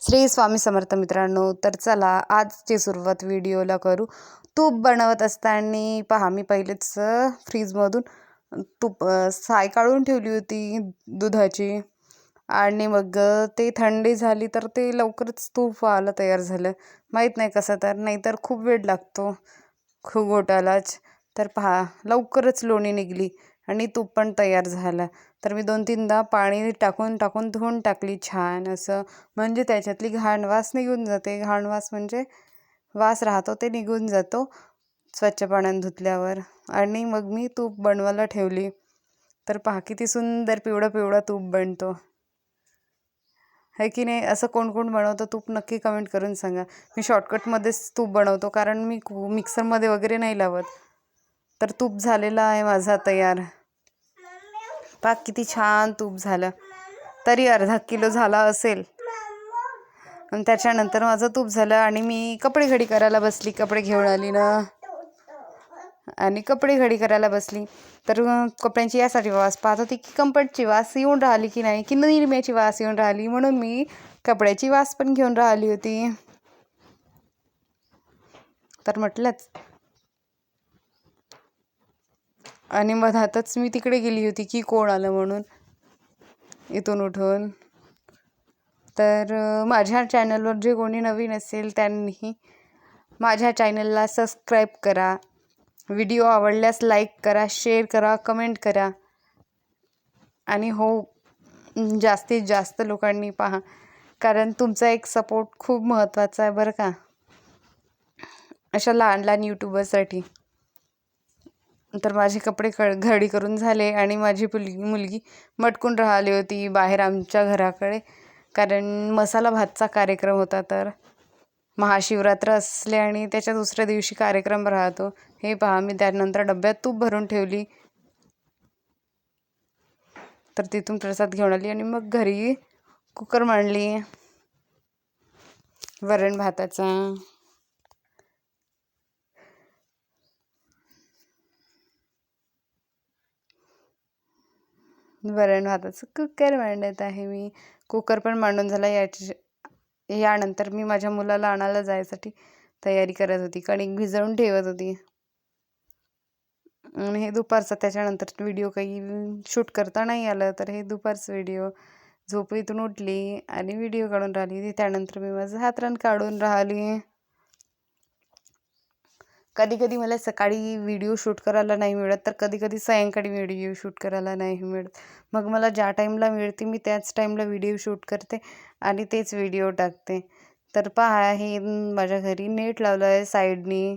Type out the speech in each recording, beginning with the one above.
श्री स्वामी समर्थ मित्रांनो, तर चला आजची सुरुवात व्हिडिओला करू. तूप बनवत असताना पहा, मी पहिलेच फ्रीजमधून साय काढून ठेवली होती दुधाची. आणि मग ते थंडी झाली तर ते लवकरच तूप व्हायला तयार झालं. माहीत नाही कसं, तर नाहीतर खूप वेळ लागतो घोटालाच. तर पहा, लवकरच लोणी निघली आणि तूप पण तयार झालं. तर मी 2-3दा पाणी टाकून धुवून टाकली छान असं, म्हणजे त्याच्यातली घाण वास निघून जाते. घाण वास म्हणजे वास राहतो ते निघून जातो स्वच्छ पाण्याने धुतल्यावर. आणि मग मी तूप बनवायला ठेवली. तर पहा, किती सुंदर पिवळं पिवळं तूप बनतो है की नाही. असं कोण कोण बनवतं तूप नक्की कमेंट करून सांगा. मी शॉर्टकटमध्येच तूप बनवतो, कारण मी मिक्सरमध्ये वगैरे नाही लावत. तर तूप झालेला आहे माझा तयार. पहा किती छान तूप झालं, तरी अर्धा किलो झाला असेल. आणि त्याच्यानंतर माझं तूप झालं आणि मी कपडे घडी करायला बसली. कपडे घेऊन आली ना आणि कपडे घडी करायला बसली. तर कपड्यांची यासाठी वास पाहत होती की कम्फर्टची वास येऊन राहिली की नाही, की निरम्याची वास येऊन राहिली, म्हणून मी कपड्याची वास पण घेऊन राहिली होती. तर म्हटलंच, आणि मधातच मी तिकडे गेली होती की कोण आलं म्हणून इथून उठून. तर माझ्या चॅनलवर जे कोणी नवीन असेल त्यांनी माझ्या चॅनलला सबस्क्राईब करा. व्हिडिओ आवडल्यास लाईक करा, शेअर करा, कमेंट करा. आणि हो, जास्तीत जास्त लोकांनी पहा, कारण तुमचा एक सपोर्ट खूप महत्त्वाचा आहे बरं का, अशा लहान लहान यूट्यूबरसाठी. तर माझे कपडे घडी करून झाले आणि माझी मुलगी मटकून राहिली होती बाहेर आमच्या घराकडे, कारण मसाला भातचा कार्यक्रम होता. तर महाशिवरात्र असले आणि त्याच्या दुसऱ्या दिवशी कार्यक्रम राहतो. हे पहा, मी त्यानंतर डब्यात तूप भरून ठेवली. तर तिथून प्रसाद घेऊन आली आणि मग घरी कुकर मांडली वरण भाताचा. वरण भाताचं कुकर मांडत आहे मी. कुकर पण मांडून झाला. यानंतर मी माझ्या मुलाला आणायला जायसाठी तयारी करत होती. कणिक भिजवून ठेवत होती. आणि हे दुपारचं, त्याच्यानंतर व्हिडिओ काही शूट करता नाही आलं. तर हे दुपारचं व्हिडिओ. झोपेतून उठली आणि व्हिडिओ काढून राहिली. त्यानंतर मी माझं हातरान काढून राहिली. कधी कधी मला सकाळी व्हिडिओ शूट करायला नाही मिळत, तर कधी कधी सायंकाळी व्हिडिओ शूट करायला नाही मिळत. मग मला ज्या टाईमला मिळते मी त्याच टाईमला व्हिडिओ शूट करते आणि तेच व्हिडिओ टाकते. तर पहा, हे माझ्या घरी नेट लावलं आहे साईडनी,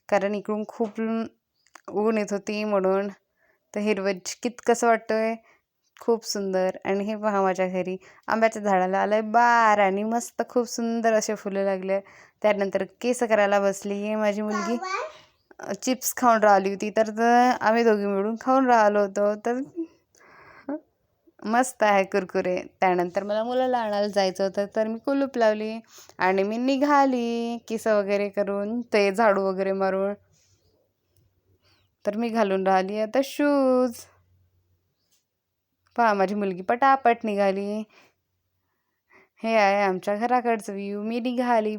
कारण इकडून खूप ऊन येत होती म्हणून. तर हिरवं कसं वाटतं आहे, खूप सुंदर. आणि हे पहा, माझ्या घरी आंब्याच्या झाडाला आलं आहे बार आणि मस्त खूप सुंदर असे फुलं लागले. त्यानंतर केस करायला बसली. हे माझी मुलगी चिप्स खाऊन राहिली होती. तर आम्ही दोघी मिळून खाऊन राहिलो होतो. तर मस्त आहे कुरकुरे. त्यानंतर मला मुलाला आणायला जायचं होतं, तर मी कुलूप लावली आणि मी निघाली केस वगैरे करून, ते झाडू वगैरे मारून. तर मी घालून राहिली आता शूज. पहा, माझी मुलगी पटापट निघाली. हे आहे आमच्या घराकडचं व्ह्यू. मी निघाली,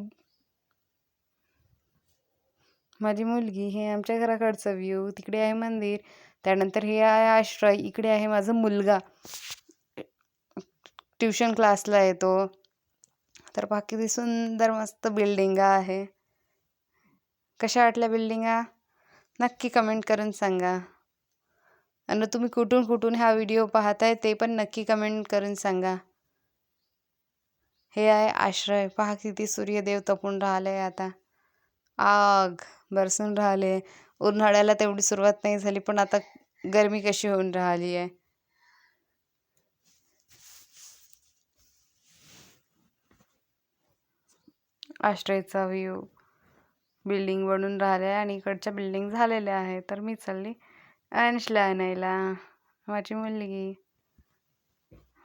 माझी मुलगी. हे आमच्या घराकडचं व्ह्यू. तिकडे आहे मंदिर. त्यानंतर हे आहे आश्रय. इकडे आहे माझा मुलगा, ट्युशन क्लासला येतो. तर पहा किती सुंदर मस्त बिल्डिंगा आहे. कशा वाटल्या बिल्डिंगा नक्की कमेंट करून सांगा. आणि तुम्ही कुठून कुठून हा व्हिडिओ पाहताय ते पण नक्की कमेंट करून सांगा. हे आहे आश्रय. पहा किती सूर्यदेव तपून राहिले. आता आग बरसून राहिले. उन्हाळ्याला तेवढी सुरुवात नाही झाली, पण आता गरमी कशी होऊन राहिली आहे. आश्रयचा व्ह्यू. बिल्डिंग बनून राहिल्या आणि इकडच्या बिल्डिंग झालेल्या आहे. तर मी चालली अंशला आणायला. माझी मुलगी,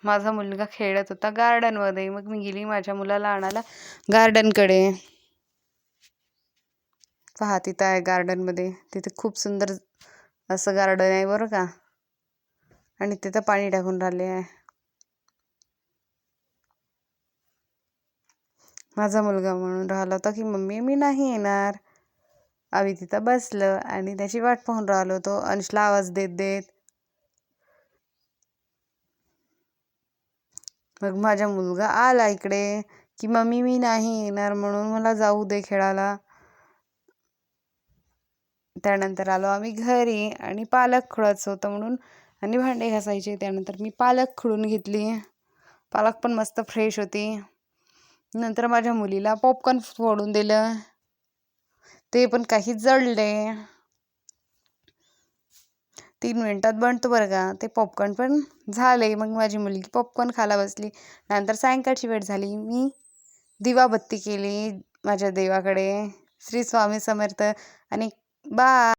माझा मुलगा खेळत होता गार्डनमध्ये. मग मी गेली माझ्या मुलाला आणायला गार्डनकडे. पहा, तिथं आहे गार्डनमध्ये. तिथे खूप सुंदर असं गार्डन आहे बरं का. आणि तिथं पाणी टाकून राहिले आहे. माझा मुलगा म्हणून राहिला होता की मम्मी मी नाही येणार. आम्ही तिथं बसलं आणि त्याची वाट पाहून राहिलो होतो अंशला आवाज देत देत. मग माझा मुलगा आला इकडे की मम्मी मी नाही येणार म्हणून, मला जाऊ दे खेळायला. त्यानंतर आलो आम्ही घरी आणि पालक खुडायचं होतं म्हणून आणि भांडे घासायचे. त्यानंतर मी पालक खुडून घेतली. पालक पण मस्त फ्रेश होती. नंतर माझ्या मुलीला पॉपकॉर्न फोडून दिलं, ते पण काही जळले. 3 मिनिटात बनतो बरं का ते पॉपकॉर्न पण झाले. मग माझी मुलगी पॉपकॉर्न खायला बसली. नंतर सायंकाळची वेळ झाली, मी दिवाबत्ती केली माझ्या देवाकडे. श्री स्वामी समर्थ आणि बाय.